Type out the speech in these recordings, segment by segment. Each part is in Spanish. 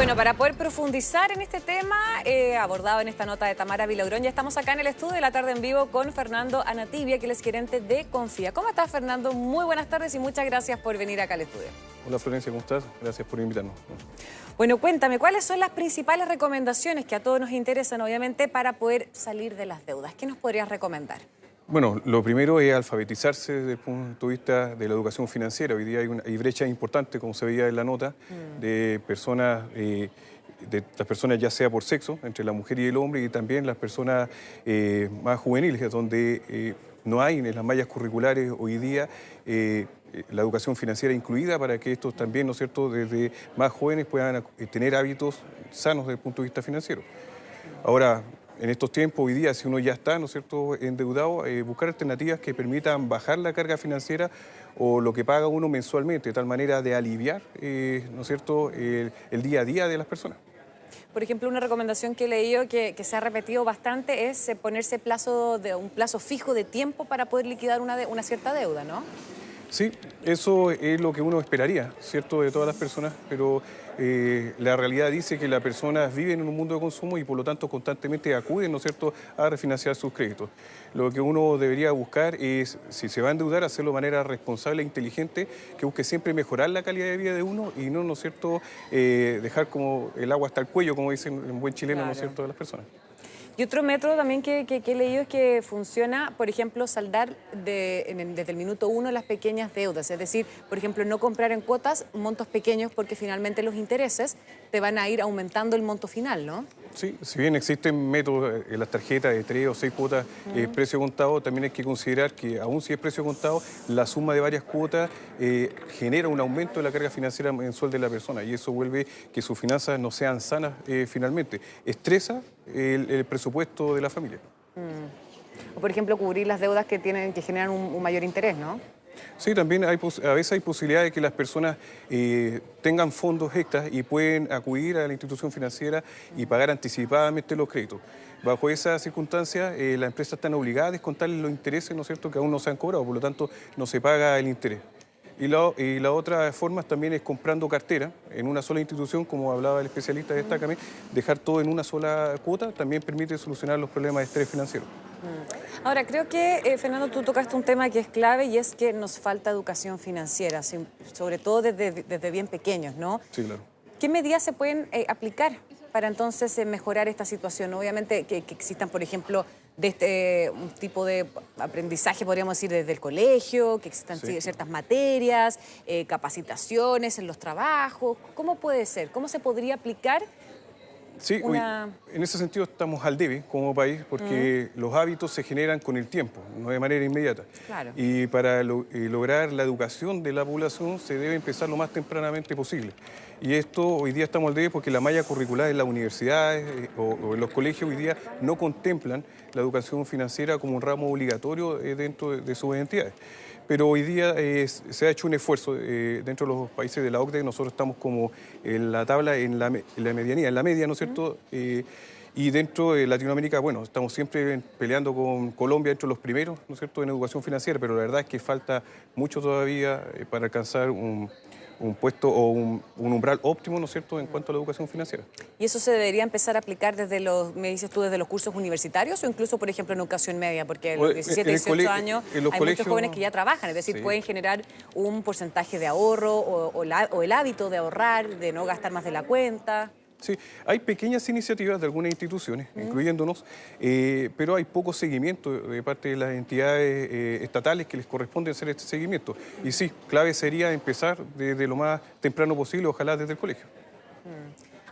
Bueno, para poder profundizar en este tema, abordado en esta nota de Tamara Villagrón, ya estamos acá en el estudio de la tarde en vivo con Fernando Anatibia, que él es gerente de Confía. ¿Cómo estás, Fernando? Muy buenas tardes y muchas gracias por venir acá al estudio. Hola Florencia, ¿cómo estás? Gracias por invitarnos. Bueno, cuéntame, ¿cuáles son las principales recomendaciones que a todos nos interesan, obviamente, para poder salir de las deudas? ¿Qué nos podrías recomendar? Bueno, lo primero es alfabetizarse desde el punto de vista de la educación financiera. Hoy día hay brechas importantes, como se veía en la nota, de personas, de las personas ya sea por sexo, entre la mujer y el hombre, y también las personas más juveniles, donde no hay en las mallas curriculares hoy día la educación financiera incluida para que estos también, ¿no es cierto?, desde más jóvenes puedan tener hábitos sanos desde el punto de vista financiero. Ahora, en estos tiempos, hoy día, si uno ya está, ¿no es cierto?, endeudado, buscar alternativas que permitan bajar la carga financiera o lo que paga uno mensualmente, de tal manera de aliviar, ¿no es cierto?, el día a día de las personas. Por ejemplo, una recomendación que he leído que se ha repetido bastante es ponerse un plazo fijo de tiempo para poder liquidar una cierta deuda, ¿no? Sí, eso es lo que uno esperaría, ¿cierto?, de todas las personas, pero la realidad dice que las personas viven en un mundo de consumo y por lo tanto constantemente acuden, ¿no es cierto?, a refinanciar sus créditos. Lo que uno debería buscar es, si se va a endeudar, hacerlo de manera responsable e inteligente, que busque siempre mejorar la calidad de vida de uno y no, ¿no es cierto?, dejar como el agua hasta el cuello, como dicen en buen chileno, Claro. ¿no es cierto?, de las personas. Y otro método también que he leído es que funciona, por ejemplo, saldar desde el minuto uno las pequeñas deudas. Es decir, por ejemplo, no comprar en cuotas montos pequeños porque finalmente los intereses te van a ir aumentando el monto final, ¿no? Sí, si bien existen métodos en las tarjetas de 3 o 6 cuotas precio contado, también hay que considerar que aún si es precio contado, la suma de varias cuotas genera un aumento de la carga financiera mensual de la persona y eso vuelve que sus finanzas no sean sanas finalmente. Estresa el presupuesto de la familia. O, por ejemplo, cubrir las deudas que generan un mayor interés, ¿no? Sí, también a veces hay posibilidad de que las personas tengan fondos extras y pueden acudir a la institución financiera y pagar anticipadamente los créditos. Bajo esa circunstancia, las empresas están obligadas a descontarles los intereses, ¿no es cierto?, que aún no se han cobrado, por lo tanto no se paga el interés. Y la otra forma también es comprando cartera en una sola institución, como hablaba el especialista de Destácame, dejar todo en una sola cuota también permite solucionar los problemas de estrés financiero. Ahora, creo que, Fernando, tú tocaste un tema que es clave y es que nos falta educación financiera, sobre todo desde bien pequeños, ¿no? Sí, claro. ¿Qué medidas se pueden aplicar para entonces mejorar esta situación? Obviamente que existan, por ejemplo, un tipo de aprendizaje, podríamos decir, desde el colegio, que existan ciertas materias, capacitaciones en los trabajos. ¿Cómo puede ser? ¿Cómo se podría aplicar? Sí, en ese sentido estamos al debe como país porque los hábitos se generan con el tiempo, no de manera inmediata. Claro. Y para lograr la educación de la población se debe empezar lo más tempranamente posible. Y esto hoy día estamos al debe porque la malla curricular en las universidades o en los colegios hoy día no contemplan la educación financiera como un ramo obligatorio dentro de sus entidades. Pero hoy día se ha hecho un esfuerzo dentro de los países de la OCDE. Nosotros estamos como en la tabla, en la medianía, en la media, ¿no es cierto? Y dentro de Latinoamérica, bueno, estamos siempre peleando con Colombia entre los primeros, ¿no es cierto?, en educación financiera, pero la verdad es que falta mucho todavía para alcanzar un puesto o un umbral óptimo, ¿no es cierto?, en cuanto a la educación financiera. ¿Y eso se debería empezar a aplicar me dices tú, desde los cursos universitarios o incluso, por ejemplo, en educación media? Porque a los 17, 18 años hay muchos jóvenes que ya trabajan, es decir, pueden generar un porcentaje de ahorro o el hábito de ahorrar, de no gastar más de la cuenta. Sí, hay pequeñas iniciativas de algunas instituciones, incluyéndonos, pero hay poco seguimiento de parte de las entidades estatales que les corresponde hacer este seguimiento. Y sí, clave sería empezar desde lo más temprano posible, ojalá desde el colegio.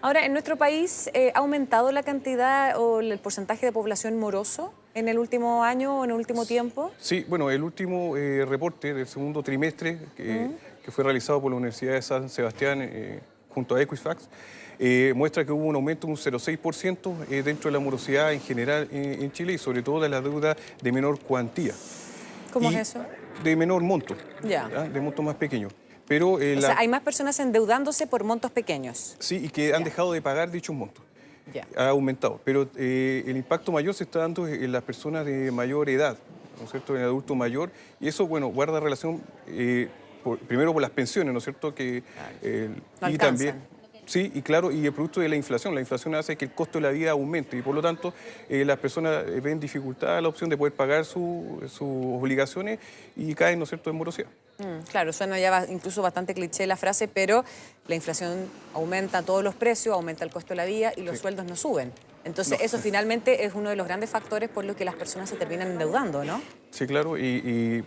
Ahora, ¿en nuestro país ha aumentado la cantidad o el porcentaje de población moroso en el último año o en el último tiempo? Sí, bueno, el último reporte del segundo trimestre que fue realizado por la Universidad de San Sebastián junto a Equifax, muestra que hubo un aumento de un 0,6% dentro de la morosidad en general en Chile y sobre todo de la deuda de menor cuantía. ¿Cómo es eso? De menor monto, Ya. de monto más pequeño. Pero, o sea, hay más personas endeudándose por montos pequeños. Sí, y que han dejado de pagar dichos montos. Ya. Ha aumentado, pero el impacto mayor se está dando en las personas de mayor edad, ¿no es cierto?, en el adulto mayor, y eso, bueno, guarda relación primero por las pensiones, ¿no es cierto?, No y también... alcanzan. Sí, y claro, y el producto de la inflación hace que el costo de la vida aumente y por lo tanto las personas ven dificultada la opción de poder pagar sus obligaciones y caen, ¿no es cierto?, en morosidad. Claro, suena ya incluso bastante cliché la frase, pero la inflación aumenta todos los precios, aumenta el costo de la vida y los sueldos no suben. Entonces, eso finalmente es uno de los grandes factores por los que las personas se terminan endeudando, ¿no? Sí, claro, de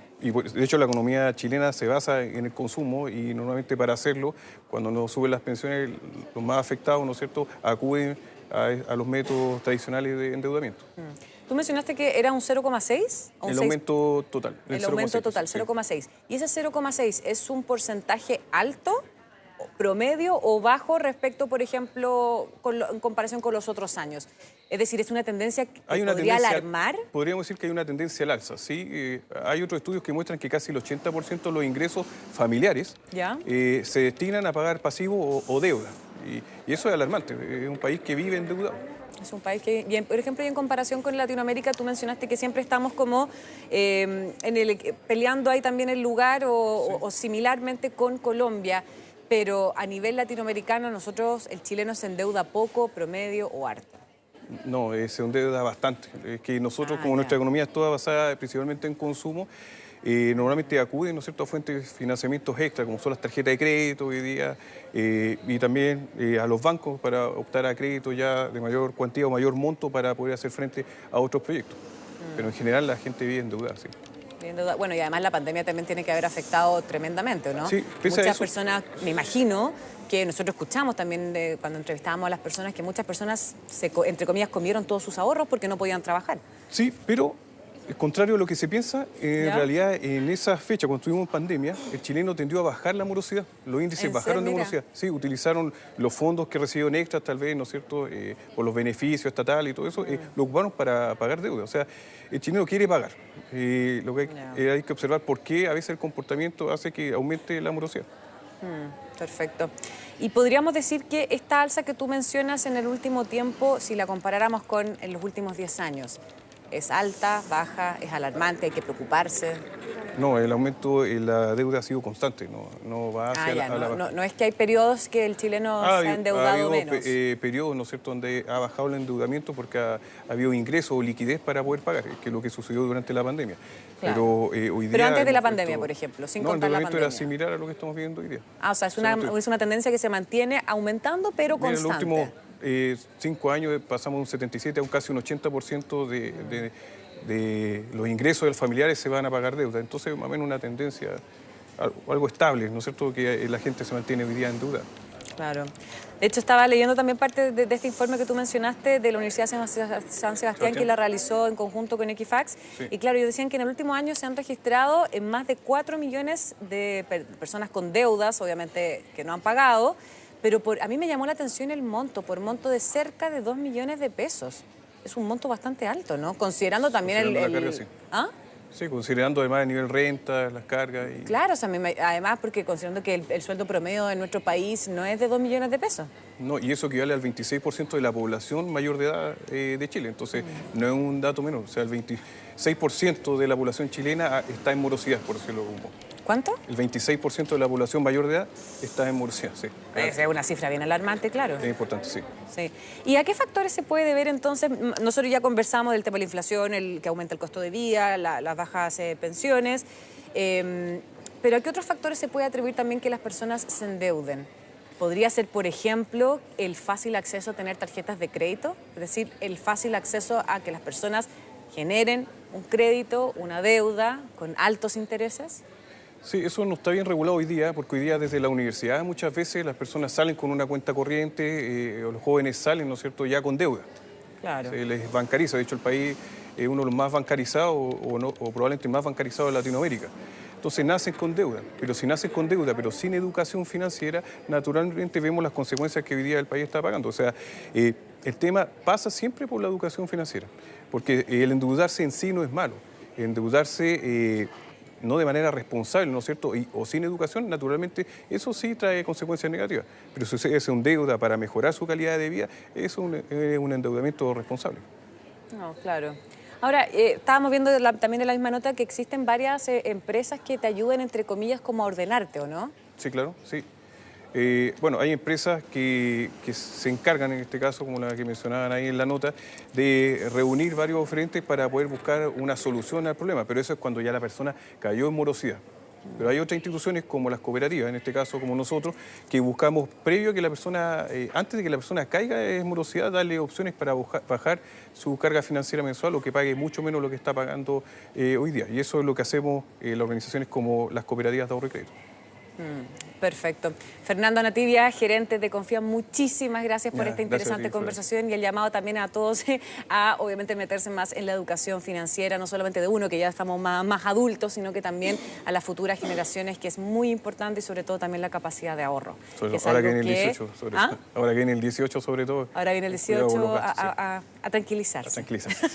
hecho la economía chilena se basa en el consumo y normalmente para hacerlo, cuando no suben las pensiones, los más afectados, ¿no es cierto?, acuden a los métodos tradicionales de endeudamiento. Tú mencionaste que era un 0,6 o un El 6. aumento total. El aumento total, 0,6. ¿Y ese 0,6 es un porcentaje alto, promedio o bajo respecto, por ejemplo, en comparación con los otros años? Es decir, ¿es una tendencia que podría alarmar? Podríamos decir que hay una tendencia al alza, ¿sí? Hay otros estudios que muestran que casi el 80% de los ingresos familiares se destinan a pagar pasivo o deuda. Y eso es alarmante, es un país que vive endeudado. Es un país que, bien, por ejemplo, y en comparación con Latinoamérica, tú mencionaste que siempre estamos como peleando ahí también el lugar o similarmente con Colombia, pero a nivel latinoamericano nosotros, el chileno se endeuda poco, promedio o harto. No, se endeuda bastante. Es que nosotros, como nuestra economía es toda basada principalmente en consumo, normalmente acuden, ¿no es cierto?, a fuentes de financiamientos extra, como son las tarjetas de crédito hoy día, y también a los bancos para optar a crédito ya de mayor cuantía o mayor monto para poder hacer frente a otros proyectos. Pero en general la gente vive endeudada, sí. Bueno, y además la pandemia también tiene que haber afectado tremendamente, ¿no? Sí, muchas personas, me imagino, que nosotros escuchamos también cuando entrevistábamos a las personas, que muchas personas, entre comillas, comieron todos sus ahorros porque no podían trabajar. Sí, pero contrario a lo que se piensa, en realidad en esa fecha, cuando estuvimos en pandemia, el chileno tendió a bajar la morosidad. Los índices bajaron de morosidad. Sí, utilizaron los fondos que recibieron extras, tal vez, ¿no es cierto?, por los beneficios estatales y todo eso, lo ocuparon para pagar deuda. O sea, el chileno quiere pagar. Lo que hay que observar por qué a veces el comportamiento hace que aumente la morosidad. Perfecto. Y podríamos decir que esta alza que tú mencionas en el último tiempo, si la comparáramos con en los últimos 10 años, ¿es alta, baja, es alarmante, hay que preocuparse? No, el aumento en la deuda ha sido constante, no va hacia la baja. No es que hay periodos que el chileno se ha endeudado menos. Periodos, ¿no es cierto?, donde ha bajado el endeudamiento porque ha habido ingreso o liquidez para poder pagar, que es lo que sucedió durante la pandemia. Claro. Pero hoy día... Pero antes de la pandemia, por ejemplo, sin contar la pandemia. El endeudamiento era similar a lo que estamos viendo hoy día. O sea, es una tendencia que se mantiene aumentando, pero constante. En los últimos 5 años pasamos de un 77 a casi un 80% de los ingresos de los familiares se van a pagar deuda. Entonces, más o menos una tendencia, algo estable, ¿no es cierto?, que la gente se mantiene hoy día en deuda. Claro. De hecho, estaba leyendo también parte de este informe que tú mencionaste de la Universidad de San Sebastián, que la realizó en conjunto con Equifax. Sí. Y claro, ellos decían que en el último año se han registrado en más de 4 millones de personas con deudas, obviamente que no han pagado, pero a mí me llamó la atención el monto, por monto de cerca de 2 millones de pesos. Es un monto bastante alto, ¿no? Considerando también la carga, sí. ¿Ah? Sí, considerando además el nivel renta, las cargas. Claro, o sea, además porque considerando que el sueldo promedio de nuestro país no es de 2 millones de pesos. No, y eso equivale al 26% de la población mayor de edad de Chile. Entonces, no es un dato menor. O sea, el 26% de la población chilena está en morosidad, por decirlo como. ¿Cuánto? El 26% de la población mayor de edad está en morosidad, sí. Es una cifra bien alarmante, claro. Es importante, sí. Sí. ¿Y a qué factores se puede deber entonces? Nosotros ya conversamos del tema de la inflación, que aumenta el costo de vida, las bajas pensiones, pero ¿a qué otros factores se puede atribuir también que las personas se endeuden? ¿Podría ser, por ejemplo, el fácil acceso a tener tarjetas de crédito? Es decir, el fácil acceso a que las personas generen un crédito, una deuda con altos intereses. Sí, eso no está bien regulado hoy día, porque hoy día desde la universidad muchas veces las personas salen con una cuenta corriente, o los jóvenes salen, ¿no es cierto?, ya con deuda. Claro. Se les bancariza. De hecho, el país es uno de los más bancarizados, o probablemente el más bancarizado de Latinoamérica. Entonces nacen con deuda, pero si nacen con deuda, pero sin educación financiera, naturalmente vemos las consecuencias que hoy día el país está pagando. O sea, el tema pasa siempre por la educación financiera, porque el endeudarse en sí no es malo. Endeudarse no de manera responsable, ¿no es cierto?, o sin educación, naturalmente, eso sí trae consecuencias negativas. Pero si se endeuda para mejorar su calidad de vida, eso es un endeudamiento responsable. No, claro. Ahora, estábamos viendo también en la misma nota que existen varias empresas que te ayudan, entre comillas, como a ordenarte, ¿o no? Sí, claro, sí. Bueno, hay empresas que se encargan, en este caso, como la que mencionaban ahí en la nota, de reunir varios frentes para poder buscar una solución al problema, pero eso es cuando ya la persona cayó en morosidad. Pero hay otras instituciones como las cooperativas, en este caso como nosotros, que buscamos previo a que la persona, antes de que la persona caiga en morosidad, darle opciones para bajar su carga financiera mensual o que pague mucho menos lo que está pagando hoy día. Y eso es lo que hacemos las organizaciones como las cooperativas de ahorro y crédito. Perfecto. Fernando Nativia, gerente de Confía, muchísimas gracias por esta interesante conversación y el llamado también a todos a, obviamente, meterse más en la educación financiera, no solamente de uno, que ya estamos más adultos, sino que también a las futuras generaciones, que es muy importante, y sobre todo también la capacidad de ahorro. Ahora que viene el 18, sobre todo. Ahora viene el 18, sobre todo. Ahora viene el 18 a tranquilizarse. A tranquilizarse, sí.